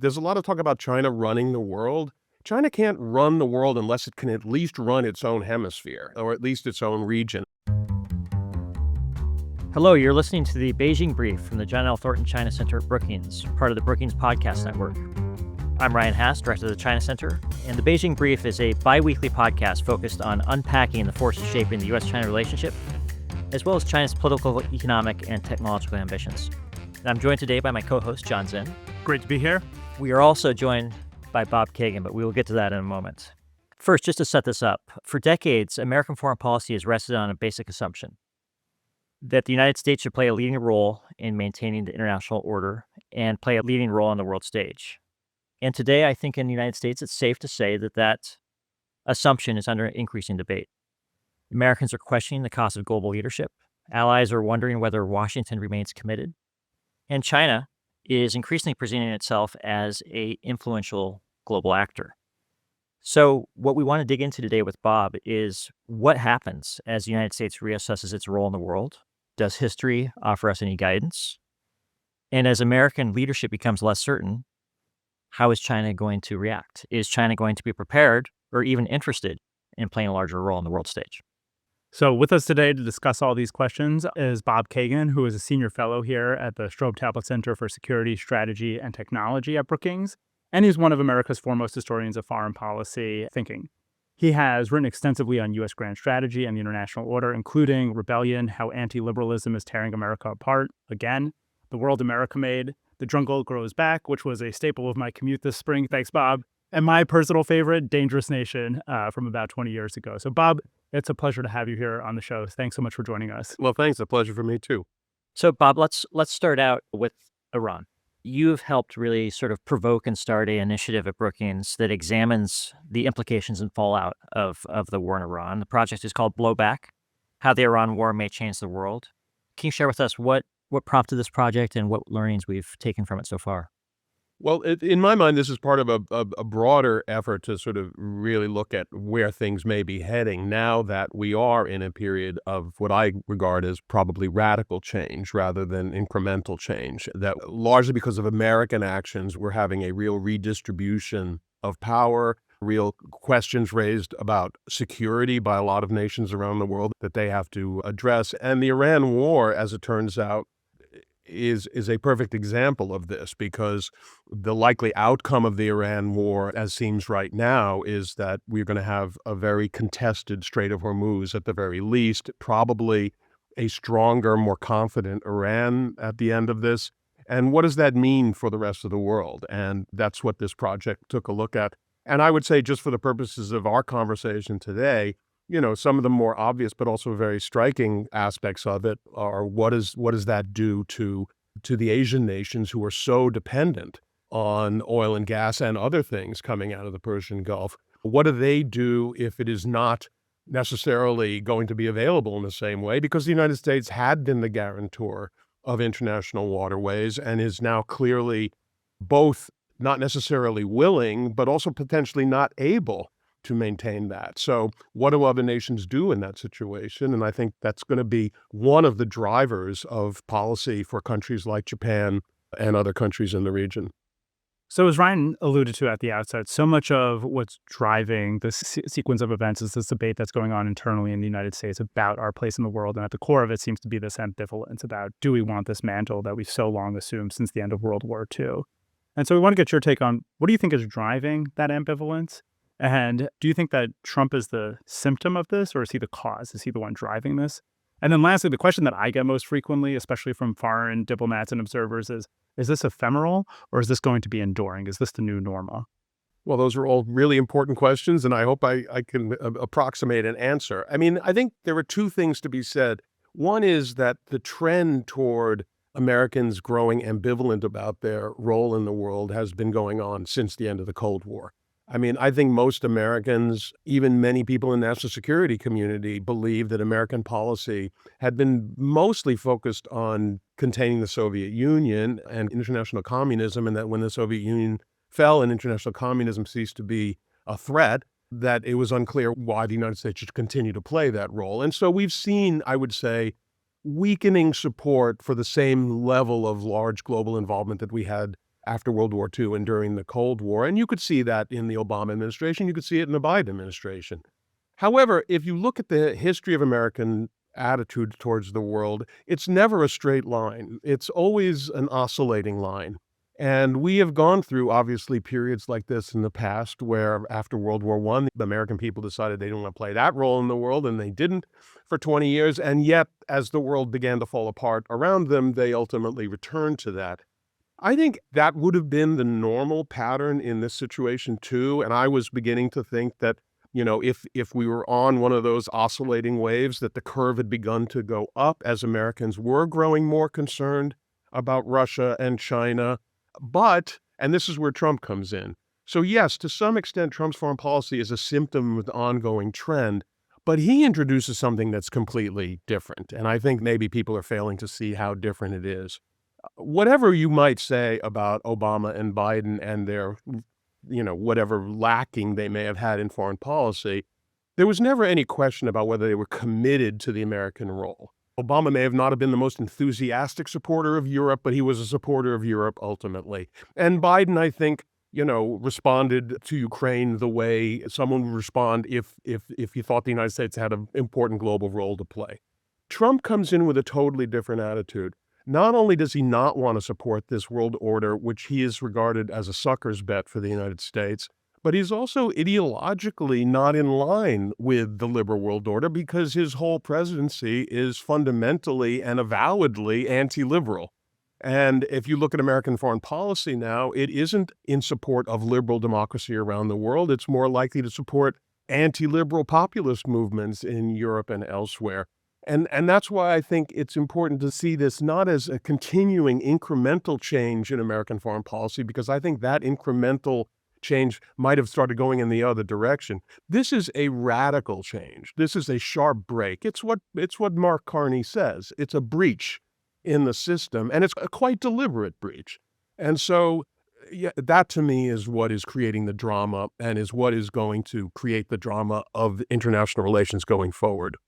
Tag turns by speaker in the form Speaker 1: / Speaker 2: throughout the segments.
Speaker 1: There's a lot of talk about China running the world. China can't run the world unless it can at least run its own hemisphere, or at least its own region.
Speaker 2: Hello, you're listening to the Beijing Brief from the John L. Thornton China Center at Brookings, part of the Brookings Podcast Network. I'm Ryan Haas, director of the China Center, and the Beijing Brief is a bi-weekly podcast focused on unpacking the forces shaping the U.S.-China relationship, as well as China's political, economic, and technological ambitions. And I'm joined today by my co-host, John Czin.
Speaker 3: Great to be here.
Speaker 2: We are also joined by Bob Kagan, but we will get to that in a moment. First, just to set this up, for decades, American foreign policy has rested on a basic assumption that the United States should play a leading role in maintaining the international order and play a leading role on the world stage. And today, I think in the United States, it's safe to say that that assumption is under increasing debate. Americans are questioning the cost of global leadership. Allies are wondering whether Washington remains committed. And China is increasingly presenting itself as an influential global actor. So what we want to dig into today with Bob is what happens as the United States reassesses its role in the world. Does history offer us any guidance? And as American leadership becomes less certain, how is China going to react? Is China going to be prepared or even interested in playing a larger role on the world stage?
Speaker 3: So with us today to discuss all these questions is Bob Kagan, who is a senior fellow here at the Strobe Tablet Center for Security, Strategy, and Technology at Brookings. And he's one of America's foremost historians of foreign policy thinking. He has written extensively on U.S. grand strategy and the international order, including Rebellion, How Anti-Liberalism is Tearing America Apart, Again, The World America Made, The Jungle Grows Back, which was a staple of my commute this spring. Thanks, Bob. And my personal favorite, Dangerous Nation, from about 20 years ago. So, Bob, it's a pleasure to have you here on the show. Thanks so much for joining us.
Speaker 1: Well, thanks. A pleasure for me, too.
Speaker 2: So, Bob, let's start out with Iran. You've helped really sort of provoke and start an initiative at Brookings that examines the implications and fallout of the war in Iran. The project is called Blowback, How the Iran War May Change the World. Can you share with us what prompted this project and what learnings we've taken from it so far?
Speaker 1: Well, in my mind, this is part of a broader effort to sort of really look at where things may be heading now that we are in a period of what I regard as probably radical change rather than incremental change. That largely because of American actions, we're having a real redistribution of power, real questions raised about security by a lot of nations around the world that they have to address. And the Iran war, as it turns out, is a perfect example of this, because the likely outcome of the Iran war, as seems right now, is that we're going to have a very contested Strait of Hormuz at the very least, probably a stronger, more confident Iran at the end of this. And what does that mean for the rest of the world? And that's what this project took a look at. And I would say, just for the purposes of our conversation today, some of the more obvious but also very striking aspects of it are what does that do to the Asian nations who are so dependent on oil and gas and other things coming out of the Persian Gulf? What do they do if it is not necessarily going to be available in the same way? Because the United States had been the guarantor of international waterways and is now clearly both not necessarily willing, but also potentially not able to maintain that. So what do other nations do in that situation? And I think that's going to be one of the drivers of policy for countries like Japan and other countries in the region.
Speaker 3: So as Ryan alluded to at the outset, so much of what's driving this sequence of events is this debate that's going on internally in the United States about our place in the world. And at the core of it seems to be this ambivalence about, do we want this mantle that we've so long assumed since the end of World War II? And so we want to get your take on, what do you think is driving that ambivalence? And do you think that Trump is the symptom of this, or is he the cause? Is he the one driving this? And then lastly, the question that I get most frequently, especially from foreign diplomats and observers, is this ephemeral, or is this going to be enduring? Is this the new norma?
Speaker 1: Well, those are all really important questions, and I hope I can approximate an answer. I mean, I think there are two things to be said. One is that the trend toward Americans growing ambivalent about their role in the world has been going on since the end of the Cold War. I mean, I think most Americans, even many people in the national security community, believe that American policy had been mostly focused on containing the Soviet Union and international communism, and that when the Soviet Union fell and international communism ceased to be a threat, that it was unclear why the United States should continue to play that role. And so we've seen, I would say, weakening support for the same level of large global involvement that we had after World War II and during the Cold War. And you could see that in the Obama administration. You could see it in the Biden administration. However, if you look at the history of American attitude towards the world, it's never a straight line. It's always an oscillating line. And we have gone through, obviously, periods like this in the past where after World War I, the American people decided they didn't want to play that role in the world, and they didn't for 20 years. And yet, as the world began to fall apart around them, they ultimately returned to that. I think that would have been the normal pattern in this situation, too. And I was beginning to think that, if we were on one of those oscillating waves, that the curve had begun to go up as Americans were growing more concerned about Russia and China. But, and this is where Trump comes in. So yes, to some extent, Trump's foreign policy is a symptom of the ongoing trend, but he introduces something that's completely different. And I think maybe people are failing to see how different it is. Whatever you might say about Obama and Biden and their, whatever lacking they may have had in foreign policy, there was never any question about whether they were committed to the American role. Obama may have not have been the most enthusiastic supporter of Europe, but he was a supporter of Europe ultimately. And Biden, I think, responded to Ukraine the way someone would respond if he thought the United States had an important global role to play. Trump comes in with a totally different attitude. Not only does he not want to support this world order, which he is regarded as a sucker's bet for the United States, but he's also ideologically not in line with the liberal world order because his whole presidency is fundamentally and avowedly anti-liberal. And if you look at American foreign policy now, it isn't in support of liberal democracy around the world. It's more likely to support anti-liberal populist movements in Europe and elsewhere. And that's why I think it's important to see this not as a continuing incremental change in American foreign policy, because I think that incremental change might have started going in the other direction. This is a radical change. This is a sharp break. It's what Mark Carney says. It's a breach in the system, and it's a quite deliberate breach. And so that to me is what is creating the drama and is what is going to create the drama of international relations going forward.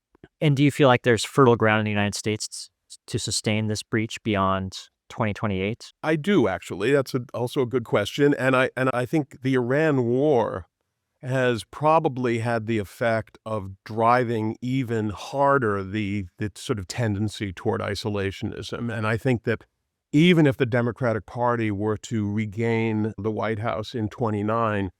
Speaker 2: And do you feel like there's fertile ground in the United States to sustain this breach beyond 2028?
Speaker 1: I do, actually. That's also a good question. And I think the Iran war has probably had the effect of driving even harder the sort of tendency toward isolationism. And I think that even if the Democratic Party were to regain the White House in 29,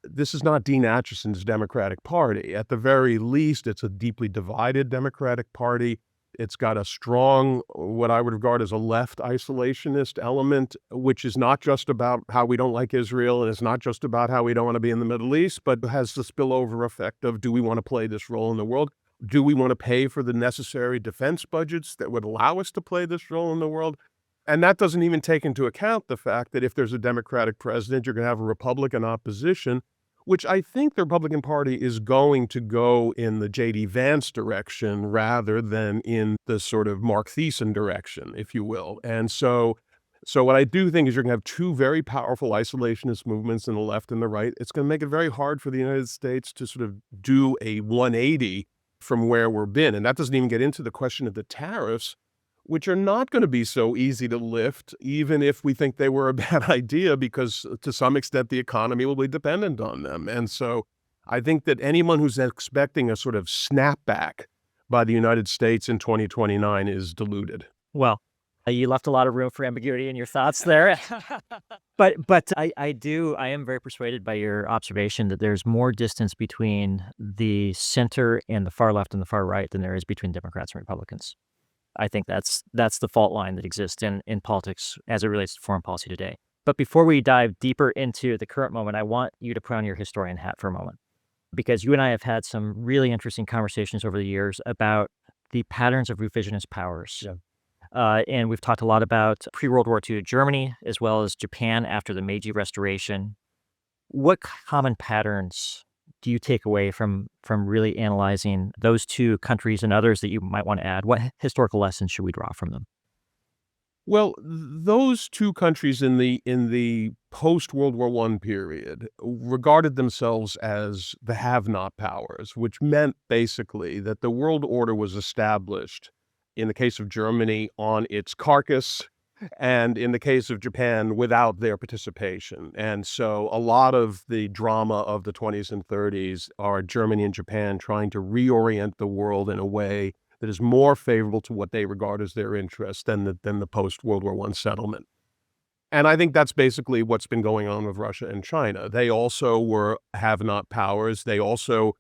Speaker 1: this is not Dean Acheson's Democratic Party. At the very least, it's a deeply divided Democratic Party. It's got a strong, what I would regard as a left isolationist element, which is not just about how we don't like Israel, and it's not just about how we don't want to be in the Middle East, but has the spillover effect of, do we want to play this role in the world? Do we want to pay for the necessary defense budgets that would allow us to play this role in the world? And that doesn't even take into account the fact that if there's a Democratic president, you're going to have a Republican opposition, which I think the Republican Party is going to go in the J.D. Vance direction rather than in the sort of Mark Thiessen direction, if you will. And so what I do think is you're going to have two very powerful isolationist movements in the left and the right. It's going to make it very hard for the United States to sort of do a 180 from where we've been. And that doesn't even get into the question of the tariffs, which are not going to be so easy to lift, even if we think they were a bad idea, because to some extent the economy will be dependent on them. And so I think that anyone who's expecting a sort of snapback by the United States in 2029 is deluded.
Speaker 2: Well, you left a lot of room for ambiguity in your thoughts there. But I am very persuaded by your observation that there's more distance between the center and the far left and the far right than there is between Democrats and Republicans. I think that's the fault line that exists in politics as it relates to foreign policy today. But before we dive deeper into the current moment, I want you to put on your historian hat for a moment, because you and I have had some really interesting conversations over the years about the patterns of revisionist powers. Yeah. And we've talked a lot about pre-World War II Germany, as well as Japan after the Meiji Restoration. What common patterns do you take away from really analyzing those two countries and others that you might want to add? What historical lessons should we draw from them?
Speaker 1: Well, those two countries in the post-World War I period regarded themselves as the have-not powers, which meant basically that the world order was established, in the case of Germany, on its carcass and in the case of Japan, without their participation. And so a lot of the drama of the 20s and 30s are Germany and Japan trying to reorient the world in a way that is more favorable to what they regard as their interests than the post-World War I settlement. And I think that's basically what's been going on with Russia and China. They also were have-not powers. They also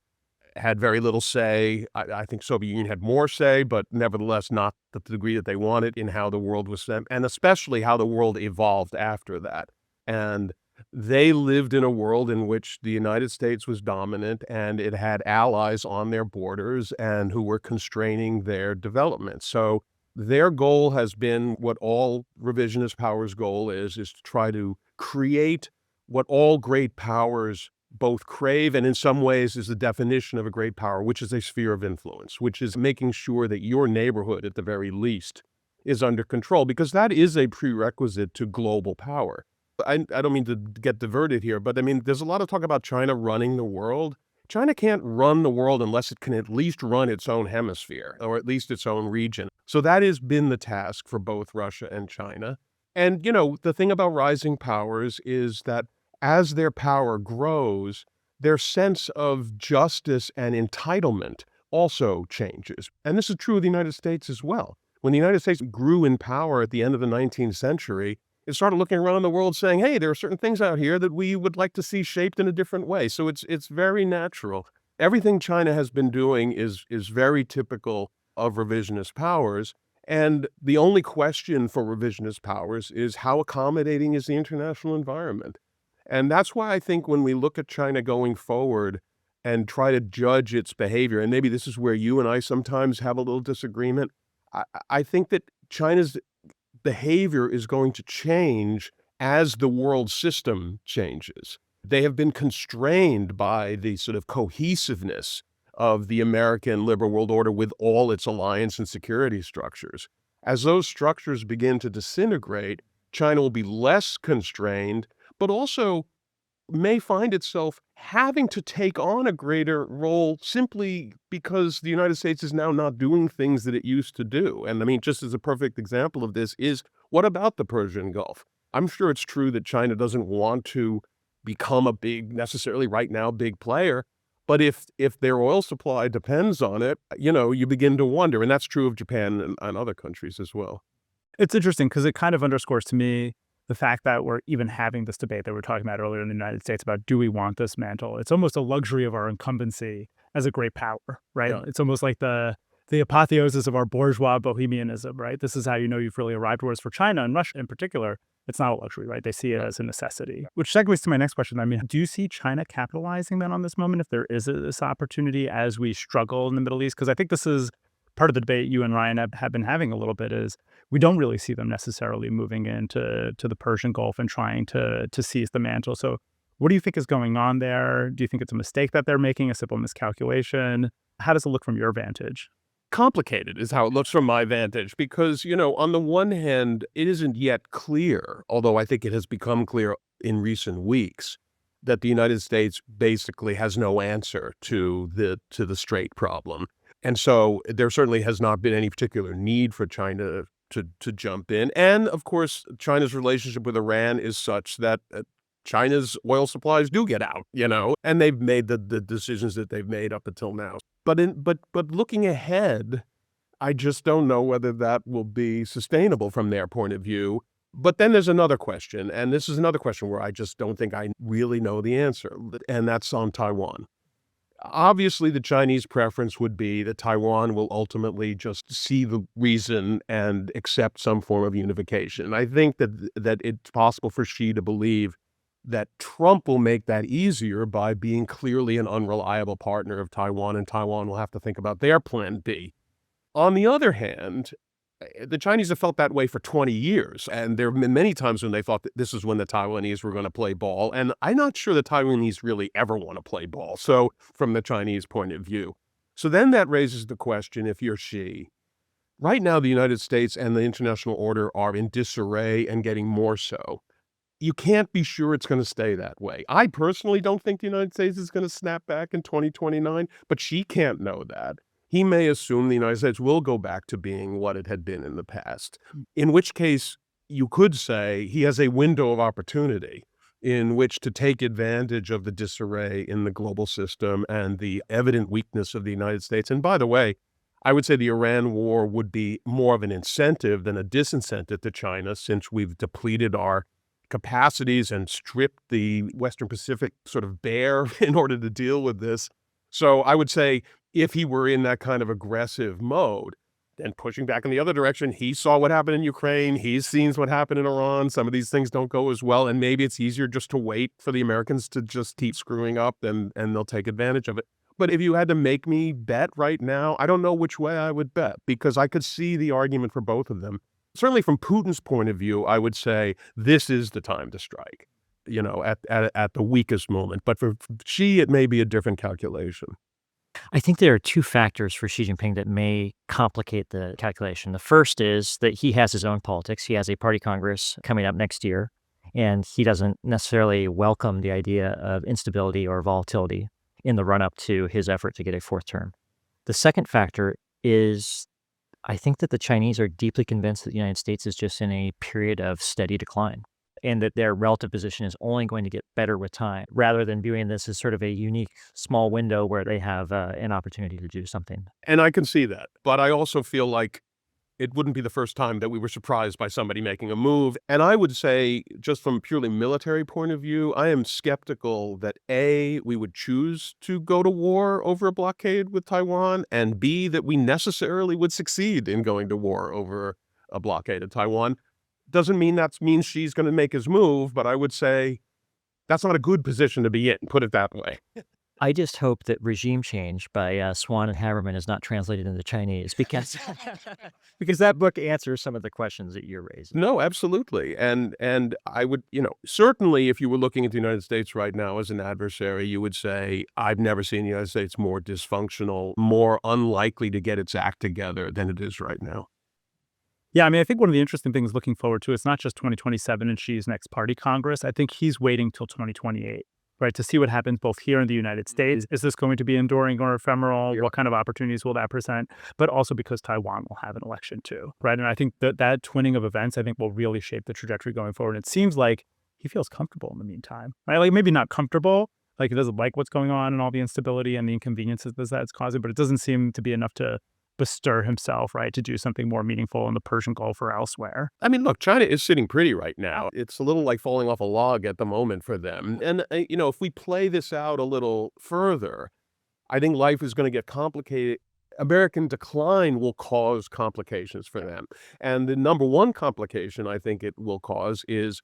Speaker 1: had very little say. I think Soviet Union had more say, but nevertheless not to the degree that they wanted in how the world was sent, and especially how the world evolved after that. And they lived in a world in which the United States was dominant, and it had allies on their borders and who were constraining their development. So their goal has been what all revisionist powers' goal is to try to create what all great powers both crave and in some ways is the definition of a great power, which is a sphere of influence, which is making sure that your neighborhood, at the very least, is under control, because that is a prerequisite to global power. I don't mean to get diverted here, but I mean, there's a lot of talk about China running the world. China can't run the world unless it can at least run its own hemisphere, or at least its own region. So that has been the task for both Russia and China. And, the thing about rising powers is that as their power grows, their sense of justice and entitlement also changes. And this is true of the United States as well. When the United States grew in power at the end of the 19th century, it started looking around the world saying, hey, there are certain things out here that we would like to see shaped in a different way. So it's very natural. Everything China has been doing is very typical of revisionist powers. And the only question for revisionist powers is how accommodating is the international environment? And that's why I think when we look at China going forward and try to judge its behavior, and maybe this is where you and I sometimes have a little disagreement, I think that China's behavior is going to change as the world system changes. They have been constrained by the sort of cohesiveness of the American liberal world order with all its alliance and security structures. As those structures begin to disintegrate, China will be less constrained, but also may find itself having to take on a greater role simply because the United States is now not doing things that it used to do. And I mean, just as a perfect example of this is, what about the Persian Gulf? I'm sure it's true that China doesn't want to become a necessarily right now, big player. But if their oil supply depends on it, you begin to wonder. And that's true of Japan and other countries as well.
Speaker 3: It's interesting because it kind of underscores to me the fact that we're even having this debate that we were talking about earlier in the United States about, do we want this mantle? It's almost a luxury of our incumbency as a great power, right?
Speaker 1: Yeah.
Speaker 3: It's almost like the apotheosis of our bourgeois bohemianism, right? This is how you know you've really arrived. Whereas for China and Russia in particular, it's not a luxury, right? They see it as a necessity. Which segues to my next question. I mean, do you see China capitalizing then on this moment if there is this opportunity as we struggle in the Middle East? Because I think this is part of the debate you and Ryan have been having a little bit, is we don't really see them necessarily moving into the Persian Gulf and trying to seize the mantle. So what do you think is going on there? Do you think it's a mistake that they're making, a simple miscalculation? How does it look from your vantage?
Speaker 1: Complicated is how it looks from my vantage, because, on the one hand, it isn't yet clear, although I think it has become clear in recent weeks, that the United States basically has no answer to the Strait problem. And so there certainly has not been any particular need for China to jump in. And of course, China's relationship with Iran is such that China's oil supplies do get out, and they've made the decisions that they've made up until now. But looking ahead, I just don't know whether that will be sustainable from their point of view. But then there's another question, and this is another question where I just don't think I really know the answer, and that's on Taiwan. Obviously, the Chinese preference would be that Taiwan will ultimately just see the reason and accept some form of unification. I think that it's possible for Xi to believe that Trump will make that easier by being clearly an unreliable partner of Taiwan, and Taiwan will have to think about their plan B. On the other hand, the Chinese have felt that way for 20 years, and there have been many times when they thought that this is when the Taiwanese were going to play ball, and I'm not sure the Taiwanese really ever want to play ball, so from the Chinese point of view. So then that raises the question, if you're Xi, right now the United States and the international order are in disarray and getting more so. You can't be sure it's going to stay that way. I personally don't think the United States is going to snap back in 2029, but Xi can't know that. He may assume the United States will go back to being what it had been in the past, in which case you could say he has a window of opportunity in which to take advantage of the disarray in the global system and the evident weakness of the United States. And by the way, I would say the Iran war would be more of an incentive than a disincentive to China, since we've depleted our capacities and stripped the Western Pacific sort of bare in order to deal with this. So I would say if he were in that kind of aggressive mode, then pushing back in the other direction, he saw what happened in Ukraine. He's seen what happened in Iran. Some of these things don't go as well. And maybe it's easier just to wait for the Americans to just keep screwing up, and they'll take advantage of it. But if you had to make me bet right now, I don't know which way I would bet, because I could see the argument for both of them. Certainly from Putin's point of view, I would say this is the time to strike, at the weakest moment. But for Xi, it may be a different calculation.
Speaker 2: I think there are two factors for Xi Jinping that may complicate the calculation. The first is that he has his own politics. He has a party congress coming up next year, and he doesn't necessarily welcome the idea of instability or volatility in the run-up to his effort to get a fourth term. The second factor is I think that the Chinese are deeply convinced that the United States is just in a period of steady decline, and that their relative position is only going to get better with time, rather than viewing this as sort of a unique small window where they have an opportunity to do something.
Speaker 1: And I can see that. But I also feel like it wouldn't be the first time that we were surprised by somebody making a move. And I would say, just from a purely military point of view, I am skeptical that A, we would choose to go to war over a blockade with Taiwan, and B, that we necessarily would succeed in going to war over a blockade of Taiwan. Doesn't mean that means she's going to make his move, but I would say that's not a good position to be in, put it that way.
Speaker 2: I just hope that regime change by Swan and Haberman is not translated into Chinese, because because that book answers some of the questions that you're raising.
Speaker 1: No, absolutely. And I would, certainly if you were looking at the United States right now as an adversary, you would say, I've never seen the United States more dysfunctional, more unlikely to get its act together than it is right now.
Speaker 3: Yeah, I mean, I think one of the interesting things looking forward to, it's not just 2027 and Xi's next party Congress. I think he's waiting till 2028, right, to see what happens both here in the United States. Is this going to be enduring or ephemeral? What kind of opportunities will that present? But also because Taiwan will have an election too, right? And I think that twinning of events, I think, will really shape the trajectory going forward. And it seems like he feels comfortable in the meantime, right? Like maybe not comfortable, like he doesn't like what's going on and all the instability and the inconveniences that it's causing, but it doesn't seem to be enough to bestir himself, right, to do something more meaningful in the Persian Gulf or elsewhere.
Speaker 1: I mean, look, China is sitting pretty right now. It's a little like falling off a log at the moment for them. And, if we play this out a little further, I think life is going to get complicated. American decline will cause complications for them. And the number one complication I think it will cause is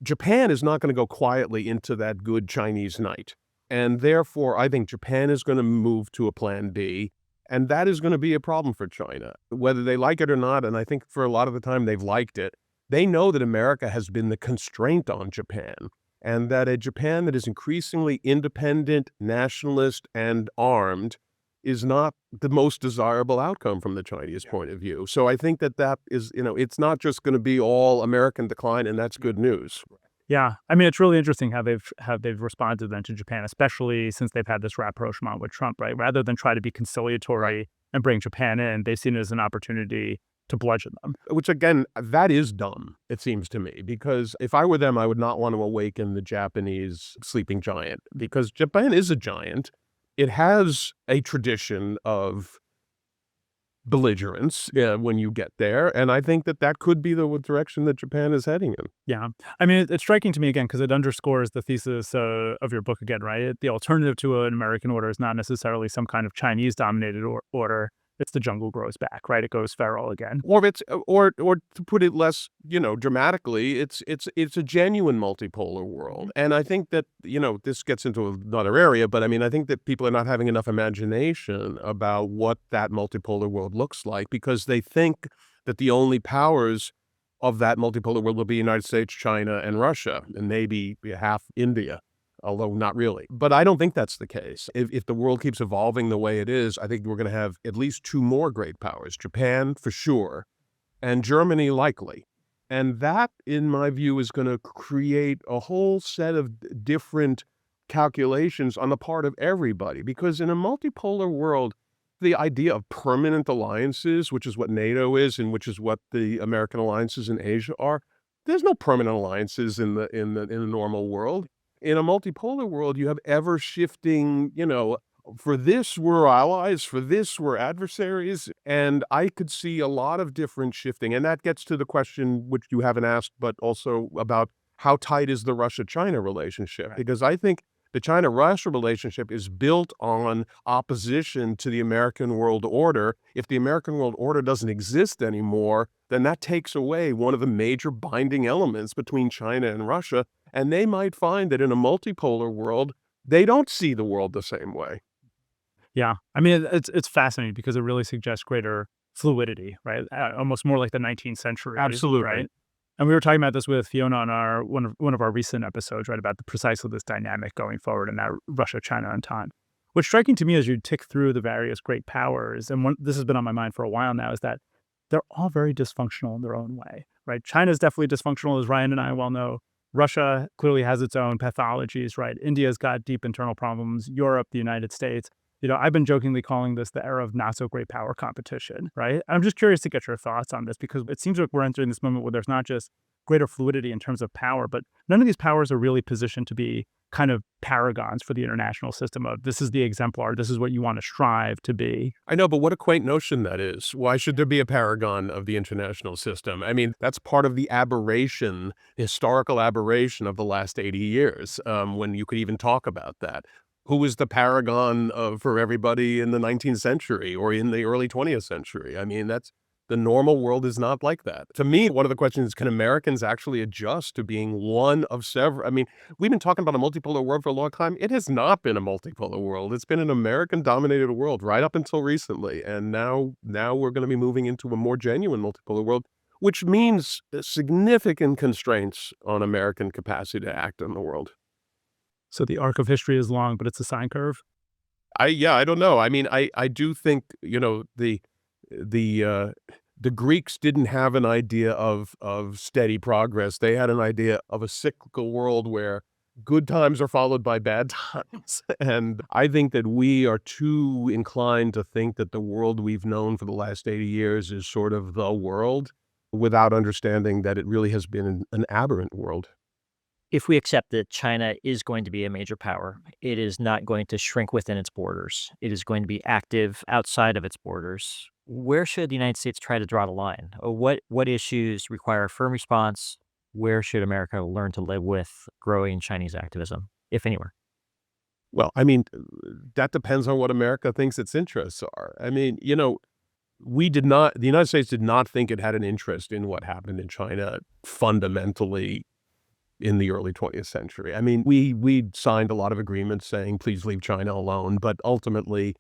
Speaker 1: Japan is not going to go quietly into that good Chinese night. And therefore, I think Japan is going to move to a plan B. And that is going to be a problem for China, whether they like it or not. And I think for a lot of the time they've liked it. They know that America has been the constraint on Japan, and that a Japan that is increasingly independent, nationalist, and armed is not the most desirable outcome from the Chinese point of view. So I think that is, it's not just going to be all American decline, and that's good news.
Speaker 3: Yeah, I mean, it's really interesting how they've responded then to Japan, especially since they've had this rapprochement with Trump, right? Rather than try to be conciliatory and bring Japan in, they've seen it as an opportunity to bludgeon them.
Speaker 1: Which, again, that is dumb, it seems to me, because if I were them, I would not want to awaken the Japanese sleeping giant, because Japan is a giant. It has a tradition of belligerence when you get there. And I think that could be the direction that Japan is heading in.
Speaker 3: Yeah. I mean, it's striking to me, again, because it underscores the thesis of your book again, right? The alternative to an American order is not necessarily some kind of Chinese-dominated order. It's the jungle grows back, right? It goes feral again.
Speaker 1: Or to put it less, dramatically, it's a genuine multipolar world. And I think that, this gets into another area, but I mean, I think that people are not having enough imagination about what that multipolar world looks like, because they think that the only powers of that multipolar world will be United States, China, and Russia, and maybe half India. Although not really. But I don't think that's the case. If the world keeps evolving the way it is, I think we're going to have at least two more great powers, Japan for sure, and Germany likely. And that, in my view, is going to create a whole set of different calculations on the part of everybody. Because in a multipolar world, the idea of permanent alliances, which is what NATO is and which is what the American alliances in Asia are, There's no permanent alliances in the normal world. In a multipolar world, you have ever shifting, for this we're allies, for this we're adversaries, and I could see a lot of different shifting. And that gets to the question which you haven't asked, but also about how tight is the Russia-China relationship? Because I think the China-Russia relationship is built on opposition to the American world order. If the American world order doesn't exist anymore, then that takes away one of the major binding elements between China and Russia, and they might find that in a multipolar world, they don't see the world the same way.
Speaker 3: Yeah. I mean, it's fascinating because it really suggests greater fluidity, right? Almost more like the 19th century.
Speaker 1: Absolutely.
Speaker 3: Right? And we were talking about this with Fiona on our one of our recent episodes, right, about precisely this dynamic going forward in that Russia-China entente. What's striking to me as you tick through the various great powers, and this has been on my mind for a while now, is that they're all very dysfunctional in their own way, right? China's definitely dysfunctional, as Ryan and I well know. Russia clearly has its own pathologies, right? India's got deep internal problems. Europe, the United States. I've been jokingly calling this the era of not so great power competition, right? I'm just curious to get your thoughts on this because it seems like we're entering this moment where there's not just greater fluidity in terms of power, but none of these powers are really positioned to be kind of paragons for the international system of this is the exemplar, this is what you want to strive to be.
Speaker 1: I know, but what a quaint notion that is. Why should there be a paragon of the international system? I mean, that's part of the aberration, historical aberration of the last 80 years, when you could even talk about that. Who was the paragon for everybody in the 19th century or in the early 20th century? I mean, the normal world is not like that. To me, one of the questions is, can Americans actually adjust to being one of several? I mean, we've been talking about a multipolar world for a long time. It has not been a multipolar world. It's been an American-dominated world right up until recently. And now we're going to be moving into a more genuine multipolar world, which means significant constraints on American capacity to act in the world.
Speaker 3: So the arc of history is long, but it's a sine curve.
Speaker 1: I don't know. I mean, I do think, the Greeks didn't have an idea of steady progress. They had an idea of a cyclical world where good times are followed by bad times. And I think that we are too inclined to think that the world we've known for the last 80 years is sort of the world without understanding that it really has been an aberrant world.
Speaker 2: If we accept that China is going to be a major power, it is not going to shrink within its borders. It is going to be active outside of its borders. Where should the United States try to draw the line? What issues require a firm response? Where should America learn to live with growing Chinese activism, if anywhere?
Speaker 1: Well, I mean, that depends on what America thinks its interests are. I mean, the United States did not think it had an interest in what happened in China fundamentally in the early 20th century. I mean, we signed a lot of agreements saying, please leave China alone. But ultimately,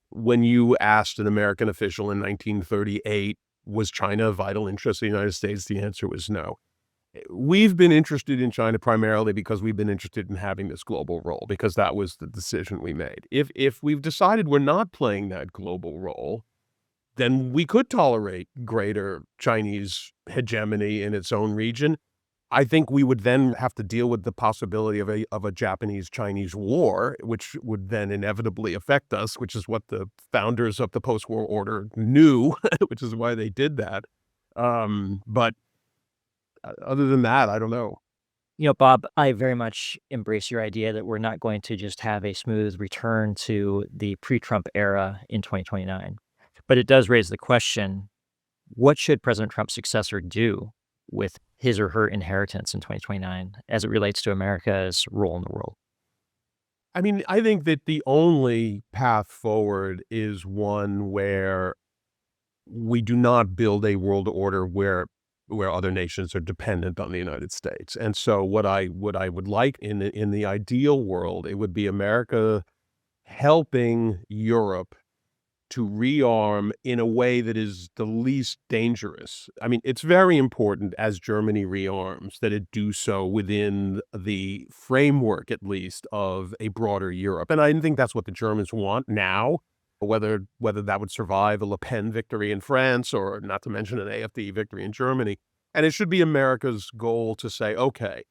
Speaker 1: when you asked an American official in 1938, was China a vital interest of the United States? The answer was no. We've been interested in China primarily because we've been interested in having this global role, because that was the decision we made. If we've decided we're not playing that global role, then we could tolerate greater Chinese hegemony in its own region. I think we would then have to deal with the possibility of a Japanese-Chinese war, which would then inevitably affect us, which is what the founders of the post-war order knew, which is why they did that. But other than that, I don't know.
Speaker 2: Bob, I very much embrace your idea that we're not going to just have a smooth return to the pre-Trump era in 2029. But it does raise the question, what should President Trump's successor do with his or her inheritance in 2029 as it relates to America's role in the world?
Speaker 1: I mean, I think that the only path forward is one where we do not build a world order where other nations are dependent on the United States. And so what I would like in the ideal world, it would be America helping Europe to rearm in a way that is the least dangerous. I mean, it's very important as Germany rearms that it do so within the framework, at least, of a broader Europe. And I think that's what the Germans want now, whether that would survive a Le Pen victory in France or not to mention an AfD victory in Germany. And it should be America's goal to say, okay,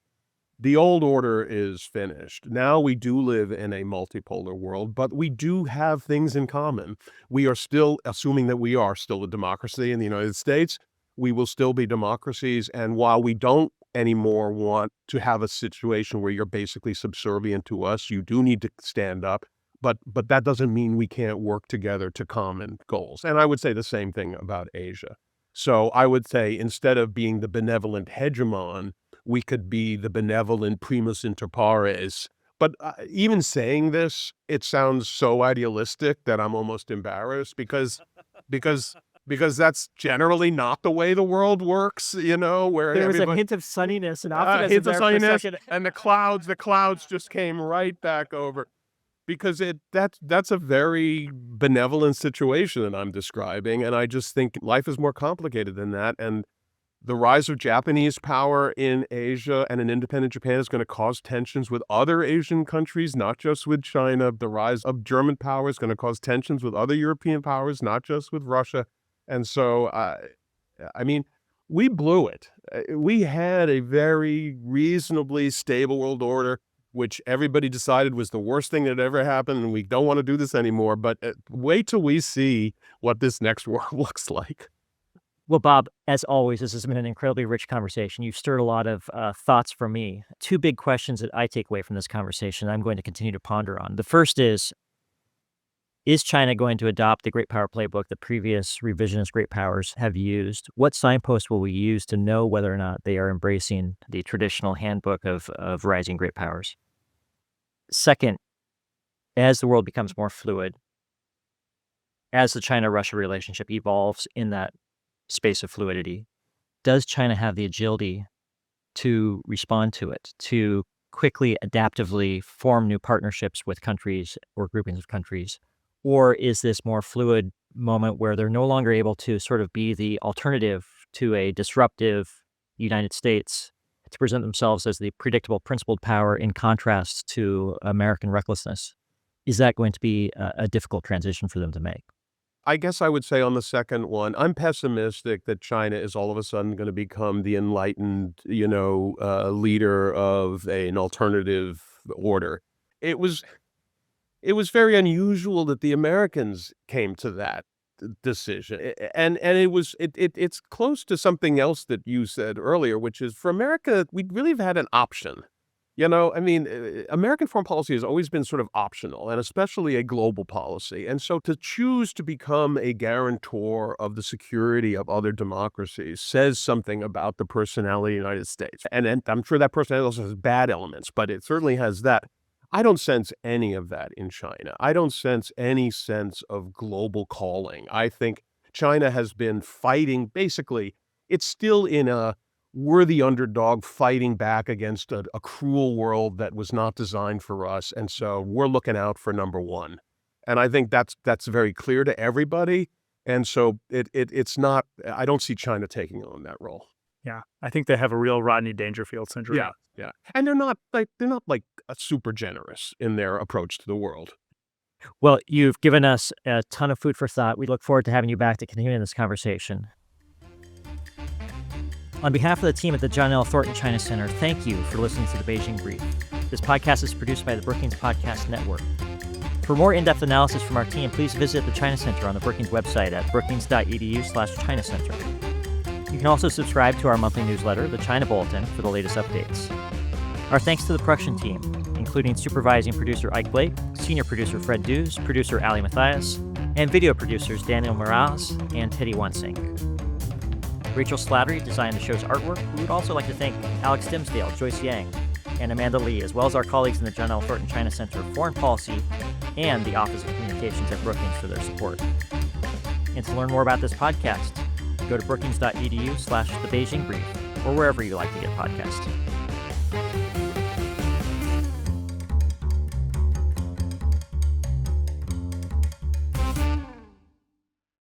Speaker 1: the old order is finished. Now we do live in a multipolar world, but we do have things in common. We are still, assuming that we are still a democracy in the United States, we will still be democracies. And while we don't anymore want to have a situation where you're basically subservient to us. You do need to stand up, but that doesn't mean we can't work together to common goals. And I would say the same thing about Asia. So I would say instead of being the benevolent hegemon, we could be the benevolent primus inter pares. But even saying this, it sounds so idealistic that I'm almost embarrassed because that's generally not the way the world works, where
Speaker 2: There was a
Speaker 1: everybody,
Speaker 2: hint of sunniness and optimism
Speaker 1: hint
Speaker 2: there
Speaker 1: of
Speaker 2: for a
Speaker 1: sunniness,
Speaker 2: second.
Speaker 1: and the clouds just came right back over. Because that's a very benevolent situation that I'm describing, and I just think life is more complicated than that. And the rise of Japanese power in Asia and an independent Japan is going to cause tensions with other Asian countries, not just with China. The rise of German power is going to cause tensions with other European powers, not just with Russia. And so, I mean, we blew it. We had a very reasonably stable world order, which everybody decided was the worst thing that ever happened, and we don't want to do this anymore. But wait till we see what this next world looks like.
Speaker 2: Well, Bob, as always, this has been an incredibly rich conversation. You've stirred a lot of thoughts for me. Two big questions that I take away from this conversation I'm going to continue to ponder on. The first is China going to adopt the Great Power Playbook that previous revisionist great powers have used? What signposts will we use to know whether or not they are embracing the traditional handbook of rising great powers? Second, as the world becomes more fluid, as the China-Russia relationship evolves in that space of fluidity, does China have the agility to respond to it, to quickly, adaptively form new partnerships with countries or groupings of countries? Or is this more fluid moment where they're no longer able to sort of be the alternative to a disruptive United States, to present themselves as the predictable, principled power in contrast to American recklessness? Is that going to be a difficult transition for them to make?
Speaker 1: I guess I would say on the second one, I'm pessimistic that China is all of a sudden going to become the enlightened, leader of an alternative order. It was very unusual that the Americans came to that decision, and it's close to something else that you said earlier, which is for America, we really have had an option. American foreign policy has always been sort of optional, and especially a global policy. And so to choose to become a guarantor of the security of other democracies says something about the personality of the United States. And I'm sure that personality also has bad elements, but it certainly has that. I don't sense any of that in China. I don't sense any sense of global calling. I think China has been fighting, basically, it's still in a we're the underdog fighting back against a cruel world that was not designed for us. And so we're looking out for number one. And I think that's very clear to everybody. And so it's not, I don't see China taking on that role.
Speaker 3: Yeah, I think they have a real Rodney Dangerfield syndrome.
Speaker 1: Yeah. And they're not like super generous in their approach to the world.
Speaker 2: Well, you've given us a ton of food for thought. We look forward to having you back to continue this conversation. On behalf of the team at the John L. Thornton China Center, thank you for listening to the Beijing Brief. This podcast is produced by the Brookings Podcast Network. For more in-depth analysis from our team, please visit the China Center on the Brookings website at brookings.edu/China Center. You can also subscribe to our monthly newsletter, the China Bulletin, for the latest updates. Our thanks to the production team, including supervising producer Ike Blake, senior producer Fred Dews, producer Ali Mathias, and video producers Daniel Morales and Teddy Wansink. Rachel Slattery designed the show's artwork. We would also like to thank Alex Dimsdale, Joyce Yang, and Amanda Lee, as well as our colleagues in the John L. Thornton China Center Foreign Policy and the Office of Communications at Brookings for their support. And to learn more about this podcast, go to brookings.edu/The Beijing Brief or wherever you like to get podcasts.